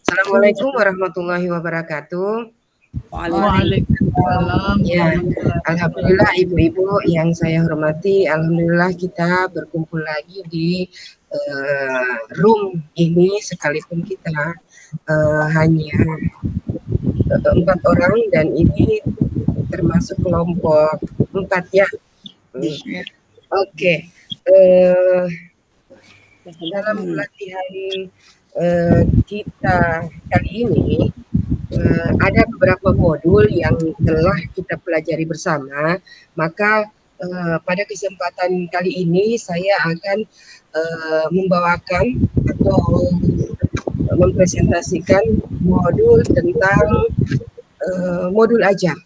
Assalamualaikum warahmatullahi wabarakatuh. Waalaikumsalam. Ya, alhamdulillah ibu-ibu yang saya hormati, alhamdulillah kita berkumpul lagi di room ini sekalipun kita hanya 4 orang dan ini termasuk kelompok 4 ya. Oke. Dalam pelatihan kita kali ini ada beberapa modul yang telah kita pelajari bersama, maka pada kesempatan kali ini saya akan membawakan atau mempresentasikan modul tentang modul ajar.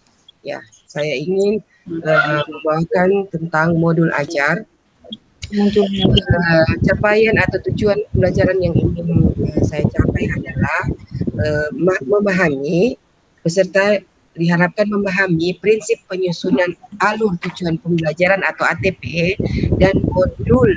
Ya, saya ingin membawakan tentang modul ajar. Capaian atau tujuan pembelajaran yang ingin saya capai adalah memahami, peserta diharapkan memahami prinsip penyusunan alur tujuan pembelajaran atau ATP dan modul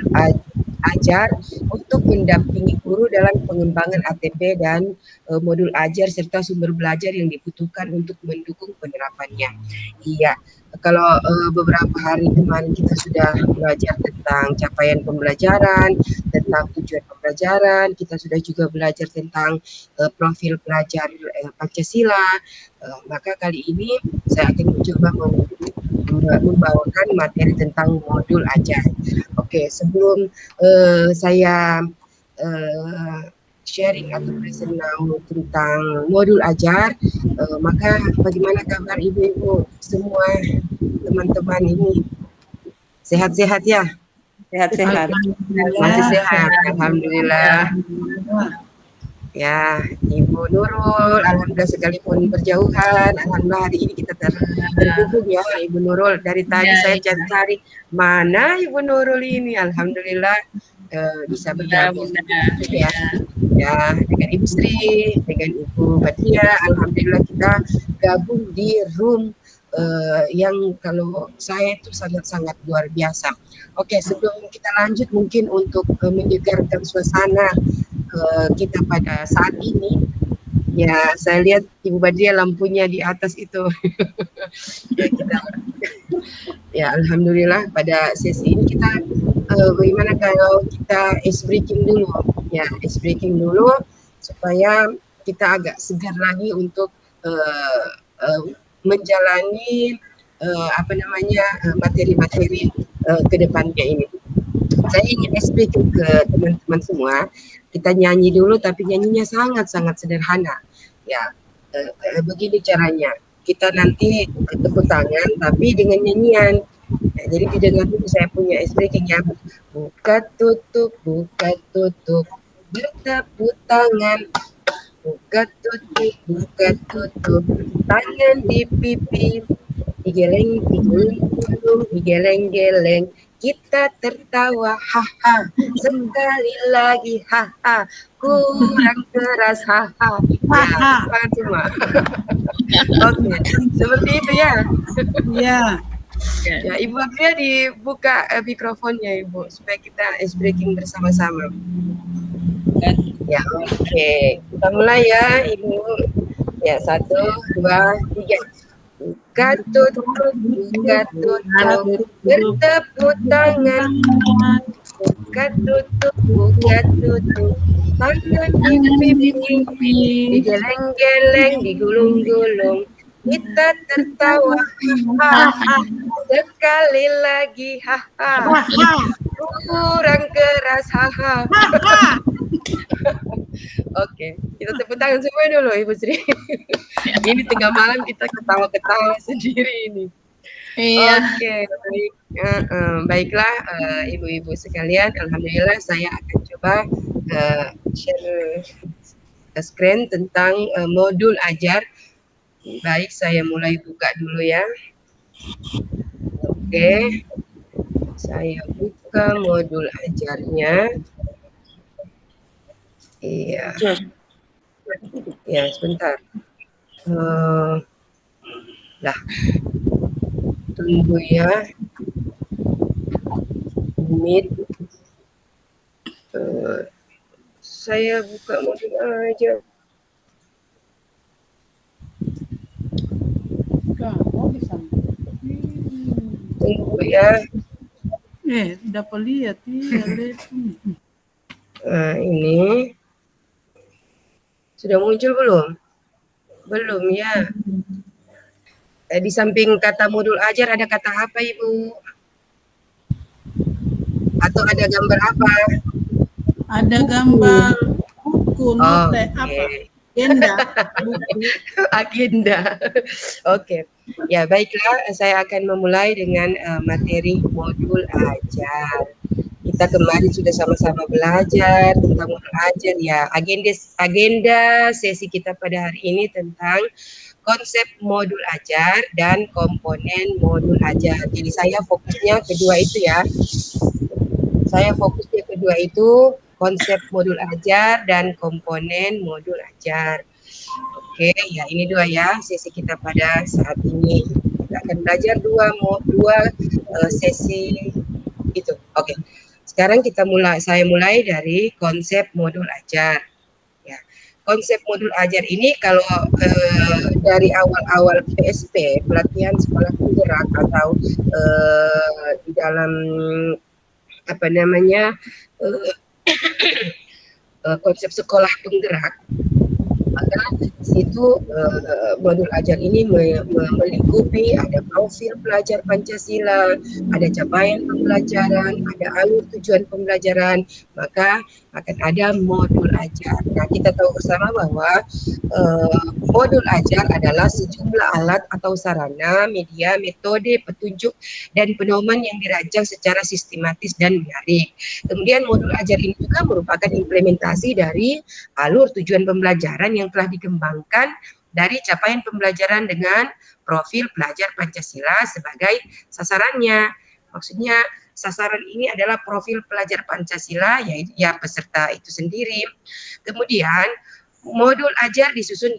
ajar untuk mendampingi guru dalam pengembangan ATP dan modul ajar serta sumber belajar yang dibutuhkan untuk mendukung penerapannya. Iya, kalau beberapa hari kemarin kita sudah belajar tentang capaian pembelajaran, tentang tujuan pembelajaran, kita sudah juga belajar tentang profil pelajar Pancasila. Maka kali ini saya akan mencoba membawakan materi tentang modul ajar. Oke, sebelum saya sharing atau present tentang modul ajar, maka bagaimana kabar ibu-ibu semua, teman-teman ini? Sehat-sehat ya? Sehat-sehat. Masih sehat, alhamdulillah. Ya, Ibu Nurul, alhamdulillah sekalipun berjauhan, alhamdulillah hari ini kita terhubung ya Ibu Nurul. Dari tadi saya cari mana Ibu Nurul ini, alhamdulillah bisa bergabung ya dengan Ibu Sri, dengan Ibu Batia, alhamdulillah kita gabung di room yang kalau saya itu sangat-sangat luar biasa. Oke, sebelum kita lanjut mungkin untuk menyegarkan suasana kita pada saat ini, ya saya lihat Ibu Badia lampunya di atas itu. Ya, ya alhamdulillah pada sesi ini kita bagaimana kalau kita ice breaking dulu, ya ice breaking dulu supaya kita agak segar lagi untuk menjalani materi-materi ke depannya ini. Saya ingin explain ke teman-teman semua, kita nyanyi dulu tapi nyanyinya sangat-sangat sederhana. Ya, begini caranya. Kita nanti tepuk tangan tapi dengan nyanyian. Nah, jadi didengar dulu saya punya explain ya. Buka tutup, bertepuk tangan. Buka tutup, tangan di pipi, digeleng-geleng, kita tertawa, haha, sekali lagi, haha, kurang keras, haha, ya, semangat semua. Oke, seperti itu ya. Ya. Ya, Ibu Agria dibuka mikrofonnya Ibu, supaya kita ice breaking bersama-sama. Ya, oke. Kita mulai ya, Ibu. Ya, 1, 2, 3. Buka tutup, bertepuk tangan. Buka tutup, tangan di pipi, digeleng-geleng, digulung-gulung. Kita tertawa, haha, sekali lagi, haha, kurang keras, haha. Oke, kita tepuk tangan semua dulu Ibu Sri. Ini tengah malam kita ketawa-ketawa sendiri ini. Oke, baik. Baiklah ibu-ibu sekalian, alhamdulillah saya akan coba share screen tentang modul ajar. Baik, saya mulai buka dulu ya. Oke, saya buka modul ajarnya. Iya. Ya, sebentar. Lah. Tunggu ya. Meet. Saya buka modul ajar. Oh, di sana. Tunggu ya. Dapat lihat iya. Ini sudah muncul belum? Belum ya. Di samping kata modul ajar ada kata apa Ibu? Atau ada gambar apa? Ada gambar buku, note, apa? Agenda. Agenda. Oke. Ya, baiklah, saya akan memulai dengan materi modul ajar. Kita kemarin sudah sama-sama belajar tentang modul ajar ya. Agenda sesi kita pada hari ini tentang konsep modul ajar dan komponen modul ajar. Jadi saya fokusnya kedua itu ya. Saya fokusnya kedua itu konsep modul ajar dan komponen modul ajar. Oke, ya ini dua ya sesi kita pada saat ini. Kita akan belajar dua sesi itu. Oke. Sekarang saya mulai dari konsep modul ajar. Ya. Konsep modul ajar ini kalau dari awal-awal PSP, pelatihan sekolah penggerak atau di dalam apa namanya konsep sekolah penggerak, maka situ modul ajar ini melingkupi ada profil pelajar Pancasila, ada capaian pembelajaran, ada alur tujuan pembelajaran, maka akan ada modul ajar. Nah, kita tahu bersama bahwa modul ajar adalah sejumlah alat atau sarana, media, metode, petunjuk, dan pedoman yang dirancang secara sistematis dan menarik. Kemudian modul ajar ini juga merupakan implementasi dari alur tujuan pembelajaran yang telah dikembangkan dari capaian pembelajaran dengan profil pelajar Pancasila sebagai sasarannya. Maksudnya sasaran ini adalah profil pelajar Pancasila, yaitu ya peserta itu sendiri. Kemudian modul ajar disusun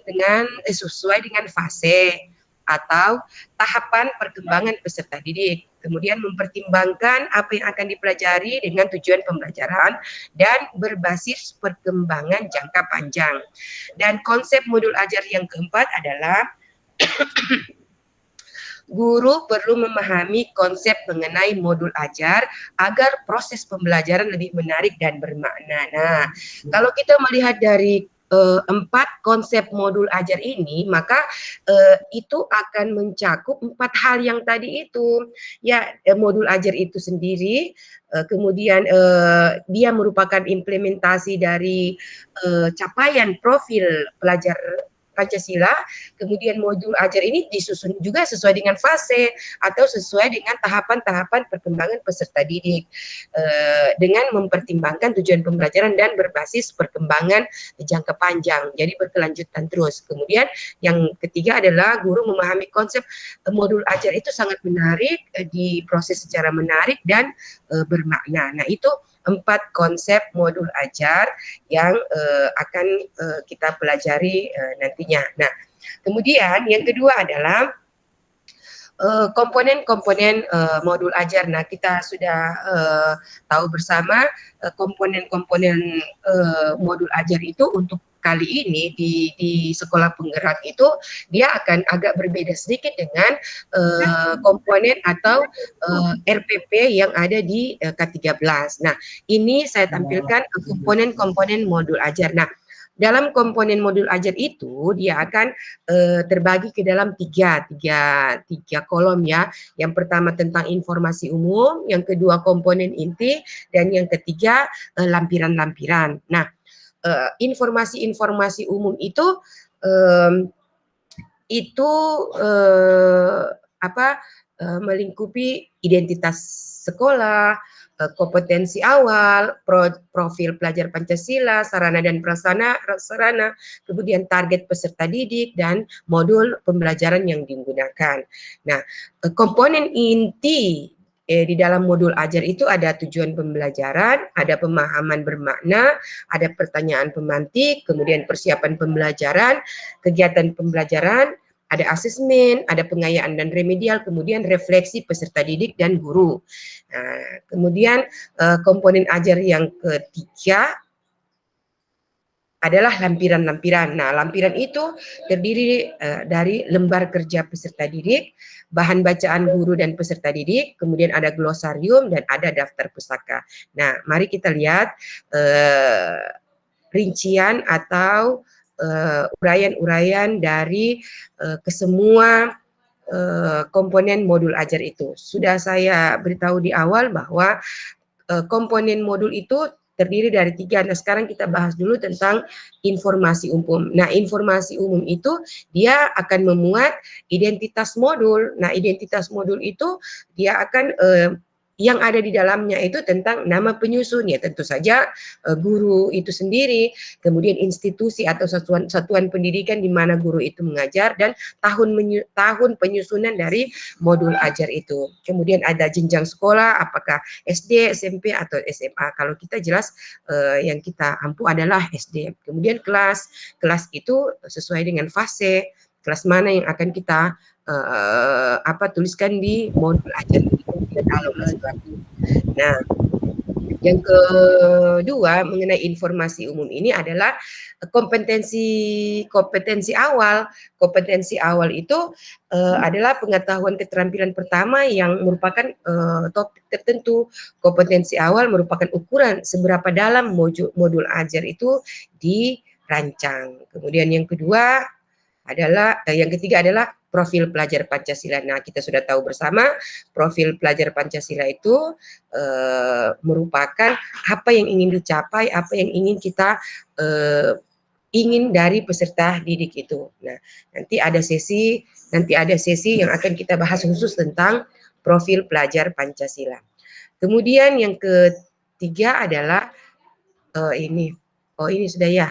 sesuai dengan fase atau tahapan perkembangan peserta didik. Kemudian mempertimbangkan apa yang akan dipelajari dengan tujuan pembelajaran dan berbasis perkembangan jangka panjang. Dan konsep modul ajar yang keempat adalah guru perlu memahami konsep mengenai modul ajar agar proses pembelajaran lebih menarik dan bermakna. Nah, kalau kita melihat dari 4 konsep modul ajar ini, maka itu akan mencakup 4 hal yang tadi itu. Ya, modul ajar itu sendiri, kemudian dia merupakan implementasi dari capaian profil pelajar Pancasila, kemudian modul ajar ini disusun juga sesuai dengan fase atau sesuai dengan tahapan-tahapan perkembangan peserta didik dengan mempertimbangkan tujuan pembelajaran dan berbasis perkembangan jangka panjang, jadi berkelanjutan terus. Kemudian yang ketiga adalah guru memahami konsep modul ajar itu sangat menarik, diproses secara menarik dan bermakna. Nah, itu 4 konsep modul ajar yang akan kita pelajari nantinya. Nah, kemudian yang kedua adalah komponen-komponen modul ajar. Nah, kita sudah tahu bersama komponen-komponen modul ajar itu untuk kali ini di sekolah penggerak itu dia akan agak berbeda sedikit dengan komponen atau RPP yang ada di K13. Nah, ini saya tampilkan komponen-komponen modul ajar. Nah, dalam komponen modul ajar itu dia akan terbagi ke dalam tiga kolom ya. Yang pertama tentang informasi umum, yang kedua komponen inti, dan yang ketiga lampiran-lampiran. Nah, informasi-informasi umum itu melingkupi identitas sekolah, kompetensi awal, profil pelajar Pancasila, sarana dan prasarana, kemudian target peserta didik, dan modul pembelajaran yang digunakan. Nah, komponen inti di dalam modul ajar itu ada tujuan pembelajaran, ada pemahaman bermakna, ada pertanyaan pemantik, kemudian persiapan pembelajaran, kegiatan pembelajaran, ada asesmen, ada pengayaan dan remedial, kemudian refleksi peserta didik dan guru. Nah, kemudian komponen ajar yang ketiga adalah lampiran-lampiran. Nah, lampiran itu terdiri dari lembar kerja peserta didik, bahan bacaan guru dan peserta didik, kemudian ada glosarium dan ada daftar pustaka. Nah, mari kita lihat rincian atau uraian-uraian dari kesemua komponen modul ajar itu. Sudah saya beritahu di awal bahwa komponen modul itu terdiri dari 3. Nah, sekarang kita bahas dulu tentang informasi umum. Nah, informasi umum itu dia akan memuat identitas modul. Nah, identitas modul itu dia akan yang ada di dalamnya itu tentang nama penyusun, ya tentu saja guru itu sendiri, kemudian institusi atau satuan pendidikan di mana guru itu mengajar, dan tahun penyusunan dari modul ajar itu. Kemudian ada jenjang sekolah, apakah SD, SMP atau SMA. Kalau kita jelas yang kita ampu adalah SD. Kemudian kelas itu sesuai dengan fase, kelas mana yang akan kita tuliskan di modul ajar itu. Nah, yang kedua mengenai informasi umum ini adalah kompetensi awal. Kompetensi awal itu adalah pengetahuan keterampilan pertama yang merupakan topik tertentu. Kompetensi awal merupakan ukuran seberapa dalam modul ajar itu dirancang. Kemudian yang ketiga adalah profil pelajar Pancasila. Nah, kita sudah tahu bersama profil pelajar Pancasila itu merupakan apa yang ingin dicapai, apa yang ingin kita ingin dari peserta didik itu. Nah, nanti ada sesi yang akan kita bahas khusus tentang profil pelajar Pancasila. Kemudian yang ketiga adalah ini sudah ya.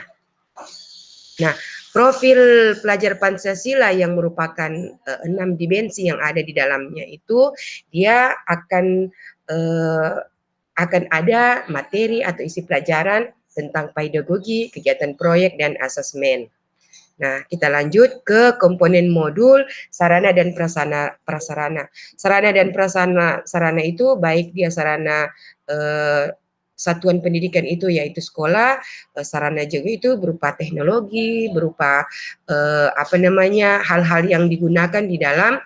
Nah, profil pelajar Pancasila yang merupakan 6 dimensi yang ada di dalamnya itu, dia akan ada materi atau isi pelajaran tentang pedagogi, kegiatan proyek, dan asesmen. Nah, kita lanjut ke komponen modul sarana dan prasarana. Sarana dan prasarana itu baik dia sarana satuan pendidikan itu yaitu sekolah, sarana juga itu berupa teknologi, berupa hal-hal yang digunakan di dalam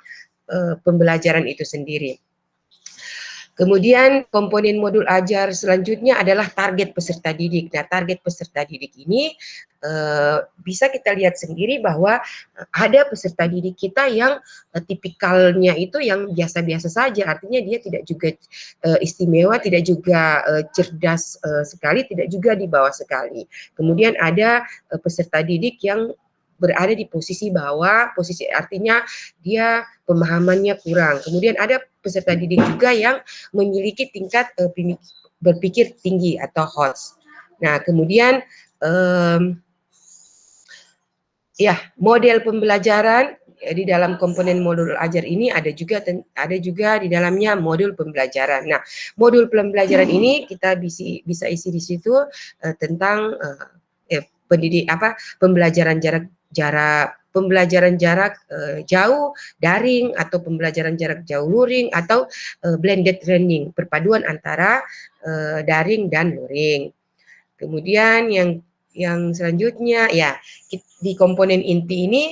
pembelajaran itu sendiri. Kemudian komponen modul ajar selanjutnya adalah target peserta didik. Nah, target peserta didik ini bisa kita lihat sendiri bahwa ada peserta didik kita yang tipikalnya itu yang biasa-biasa saja. Artinya dia tidak juga istimewa, tidak juga cerdas sekali, tidak juga di bawah sekali. Kemudian ada peserta didik yang berada di posisi bawah, posisi artinya dia pemahamannya kurang. Kemudian ada peserta didik juga yang memiliki tingkat berpikir tinggi atau HOTS. Nah, kemudian model pembelajaran di dalam komponen modul ajar ini ada juga di dalamnya modul pembelajaran. Nah, modul pembelajaran ini kita bisa isi di situ tentang pembelajaran jarak jauh daring atau pembelajaran jarak jauh luring atau blended learning, perpaduan antara daring dan luring. Kemudian yang selanjutnya ya di komponen inti ini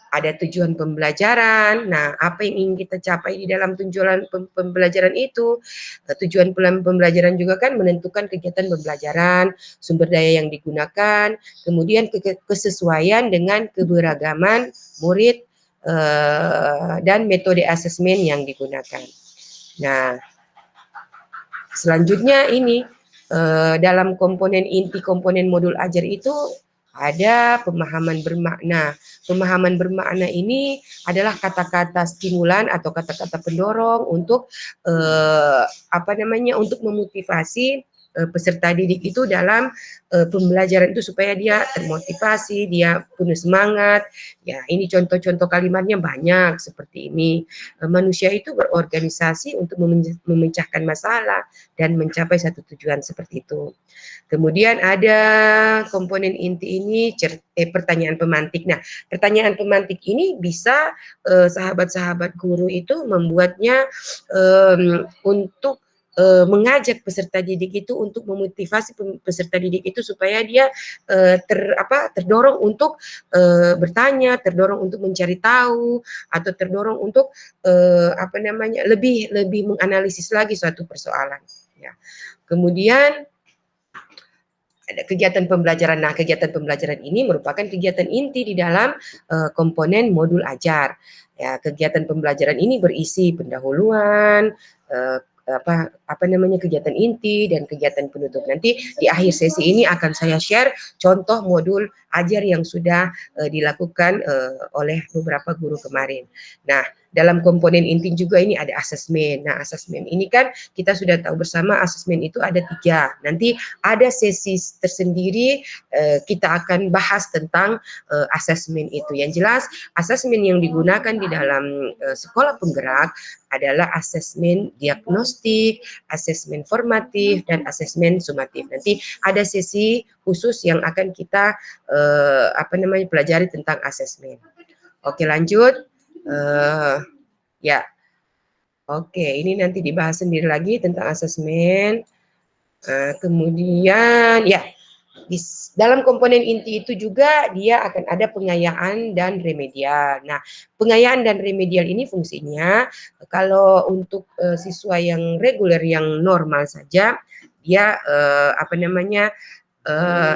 ada tujuan pembelajaran. Nah, apa yang ingin kita capai di dalam tujuan pembelajaran itu? Tujuan pembelajaran juga kan menentukan kegiatan pembelajaran, sumber daya yang digunakan, kemudian kesesuaian dengan keberagaman murid dan metode asesmen yang digunakan. Nah, selanjutnya ini dalam komponen inti komponen modul ajar itu ada pemahaman bermakna. Pemahaman bermakna ini adalah kata-kata stimulan atau kata-kata pendorong untuk untuk memotivasi peserta didik itu dalam pembelajaran itu supaya dia termotivasi, dia punya semangat. Ya, ini contoh-contoh kalimatnya banyak seperti ini. Manusia itu berorganisasi untuk memecahkan masalah dan mencapai satu tujuan seperti itu. Kemudian ada komponen inti ini pertanyaan pemantik. Nah, pertanyaan pemantik ini bisa sahabat-sahabat guru itu membuatnya untuk mengajak peserta didik itu untuk memotivasi peserta didik itu supaya dia terdorong untuk bertanya, terdorong untuk mencari tahu, atau terdorong untuk lebih menganalisis lagi suatu persoalan. Ya. Kemudian ada kegiatan pembelajaran. Nah, kegiatan pembelajaran ini merupakan kegiatan inti di dalam komponen modul ajar. Ya, kegiatan pembelajaran ini berisi pendahuluan, kegiatan inti dan kegiatan penutup. Nanti di akhir sesi ini akan saya share contoh modul ajar yang sudah dilakukan oleh beberapa guru kemarin. Nah, dalam komponen inti juga ini ada asesmen. Nah, asesmen ini kan kita sudah tahu bersama asesmen itu ada 3. Nanti ada sesi tersendiri kita akan bahas tentang asesmen itu. Yang jelas asesmen yang digunakan di dalam sekolah penggerak adalah asesmen diagnostik, asesmen formatif, dan asesmen sumatif. Nanti ada sesi khusus yang akan kita pelajari tentang asesmen. Oke, lanjut. Ya. Oke, ini nanti dibahas sendiri lagi tentang asesmen. Kemudian ya, dalam komponen inti itu juga dia akan ada pengayaan dan remedial. Nah, pengayaan dan remedial ini fungsinya kalau untuk siswa yang reguler yang normal saja dia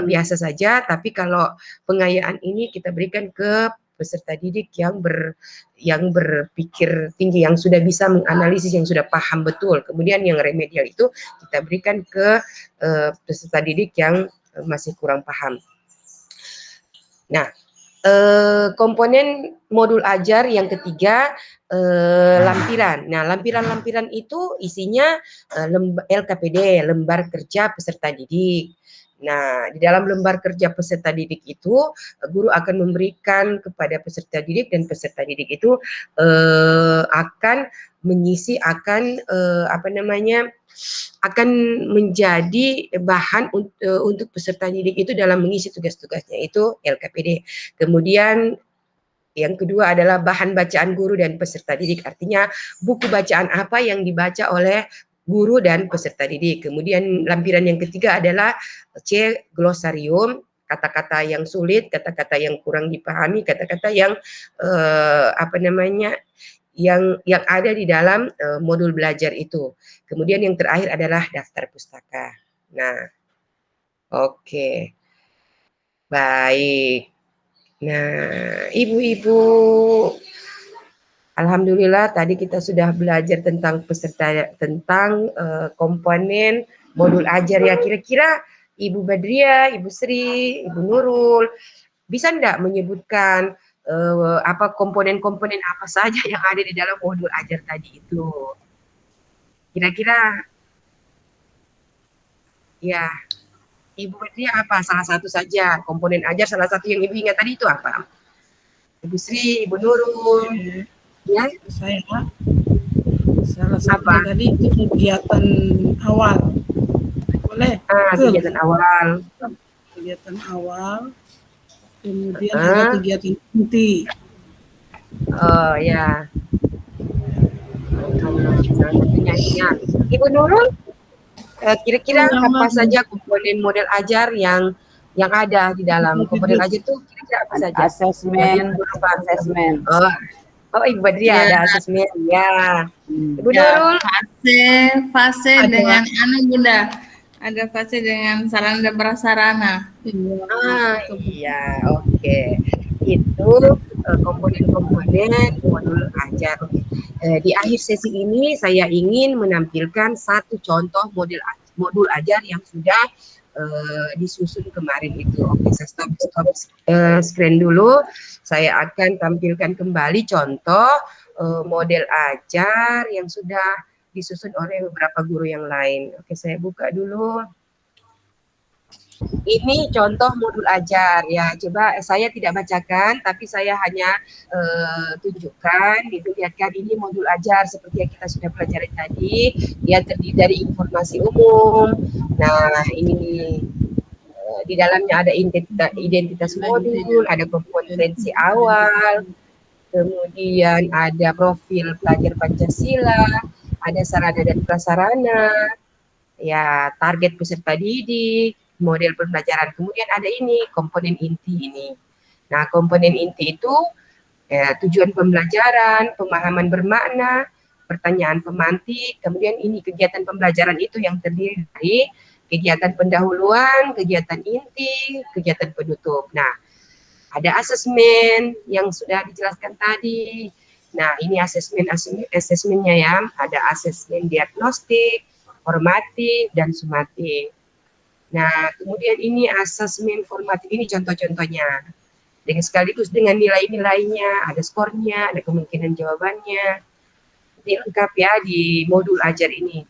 biasa saja, tapi kalau pengayaan ini kita berikan ke peserta didik yang berpikir tinggi, yang sudah bisa menganalisis, yang sudah paham betul. Kemudian yang remedial itu kita berikan ke peserta didik yang masih kurang paham. Nah, komponen modul ajar yang ketiga, lampiran. Nah, lampiran-lampiran itu isinya LKPD, lembar kerja peserta didik. Nah, di dalam lembar kerja peserta didik itu, guru akan memberikan kepada peserta didik, dan peserta didik itu akan mengisi, akan menjadi bahan untuk peserta didik itu dalam mengisi tugas-tugasnya, itu LKPD. Kemudian yang kedua adalah bahan bacaan guru dan peserta didik, artinya buku bacaan apa yang dibaca oleh guru dan peserta didik. Kemudian lampiran yang ketiga adalah C, glosarium, kata-kata yang sulit, kata-kata yang kurang dipahami, kata-kata yang yang ada di dalam modul belajar itu. Kemudian yang terakhir adalah daftar pustaka. Nah, oke. Baik. Nah, ibu-ibu, alhamdulillah tadi kita sudah belajar tentang komponen modul ajar ya. Kira-kira Ibu Badria, Ibu Sri, Ibu Nurul bisa enggak menyebutkan komponen-komponen apa saja yang ada di dalam modul ajar tadi itu? Kira-kira ya, Ibu Badria apa salah satu saja komponen ajar, salah satu yang Ibu ingat tadi itu apa? Ibu Sri, Ibu Nurul. Ya, saya salah satu tadi itu kegiatan awal. Boleh? Kegiatan awal. Kegiatan awal. Kemudian ada kegiatan inti. Oh ya. Ibu Nurul, kira-kira apa saja komponen model ajar yang ada di dalam komponen ajar itu kira-kira apa saja? Asesmen. Oh, Ibu Badria ada asesmen ya. Ibu Nurul, fase dengan Bunda. Ada fase dengan sarana dan prasarana. Iya, oke. Itu komponen-komponen modul ajar. Di akhir sesi ini saya ingin menampilkan satu contoh modul ajar yang sudah disusun kemarin itu. Oke, saya stop screen dulu. Saya akan tampilkan kembali contoh model ajar yang sudah disusun oleh beberapa guru yang lain. Oke, saya buka dulu. Ini contoh modul ajar ya. Coba saya tidak bacakan, tapi saya hanya tunjukkan, dilihatkan ini modul ajar seperti yang kita sudah pelajari tadi. Dia terdiri dari informasi umum. Nah, ini di dalamnya ada identitas modul, ada kompetensi awal, kemudian ada profil pelajar Pancasila, ada sarana dan prasarana, ya target peserta didik, model pembelajaran. Kemudian ada ini komponen inti ini. Nah, komponen inti itu tujuan pembelajaran, pemahaman bermakna, pertanyaan pemantik, kemudian ini kegiatan pembelajaran itu yang terdiri dari kegiatan pendahuluan, kegiatan inti, kegiatan penutup. Nah, ada asesmen yang sudah dijelaskan tadi. Nah, ini asesmennya ya. Ada asesmen diagnostik, formatif, dan sumatif. Nah, kemudian ini asesmen formatif, ini contoh-contohnya. Dengan sekaligus dengan nilai-nilainya, ada skornya, ada kemungkinan jawabannya. Ini lengkap ya di modul ajar ini.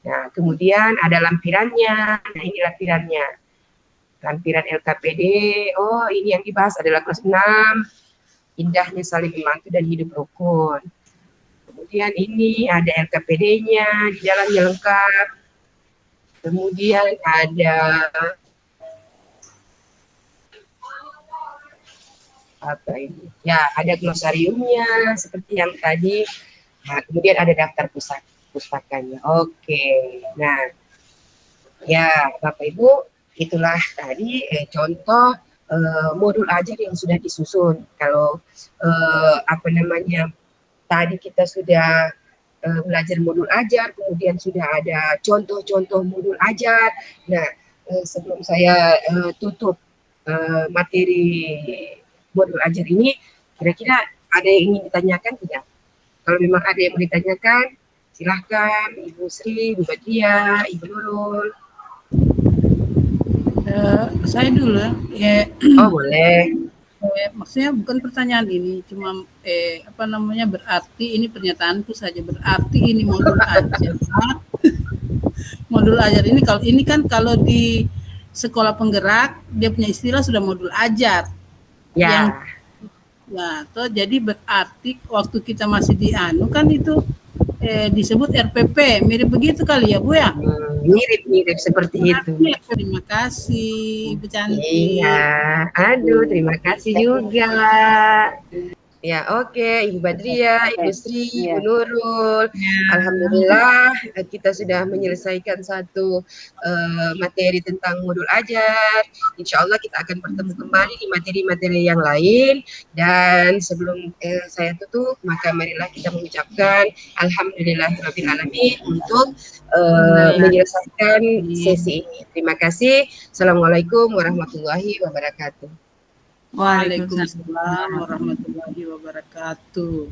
Nah, kemudian ada lampirannya. Nah, ini lampirannya. Lampiran LKPD, oh ini yang dibahas adalah kelas 6, indahnya saling membantu dan hidup rukun. Kemudian ini ada LKPD-nya, di dalamnya lengkap. Kemudian ada apa ini? Ya, ada glosariumnya seperti yang tadi. Nah, kemudian ada daftar pustakanya. Oke. Nah, ya Bapak Ibu, itulah tadi contoh modul ajar yang sudah disusun. Kalau apa namanya, tadi kita sudah belajar modul ajar, kemudian sudah ada contoh-contoh modul ajar. Nah, sebelum saya tutup materi modul ajar ini, kira-kira ada yang ingin ditanyakan tidak? Kalau memang ada yang mau ditanyakan, silahkan Ibu Sri, Ibu Badria, Ibu Nurul. Saya dulu ya. Oh boleh. Maksudnya bukan pertanyaan ini, cuma apa namanya, berarti ini pernyataanku saja, berarti ini modul ajar. Modul ajar ini kan kalau di sekolah penggerak dia punya istilah sudah modul ajar. Ya. Jadi berarti waktu kita masih di kan itu disebut RPP, mirip begitu kali ya Bu ya? Mirip seperti itu. Terima kasih Ibu Cantik. Iya, aduh terima kasih juga. Ya oke, Ibu Badria, Ibu Sri, Ibu Nurul. Alhamdulillah kita sudah menyelesaikan satu materi tentang modul ajar. Insya Allah kita akan bertemu kembali di materi-materi yang lain. Dan sebelum saya tutup, maka marilah kita mengucapkan Alhamdulillahirabbil alamin untuk menyelesaikan sesi ini. Terima kasih. Assalamualaikum warahmatullahi wabarakatuh. Waalaikumsalam warahmatullahi wabarakatuh.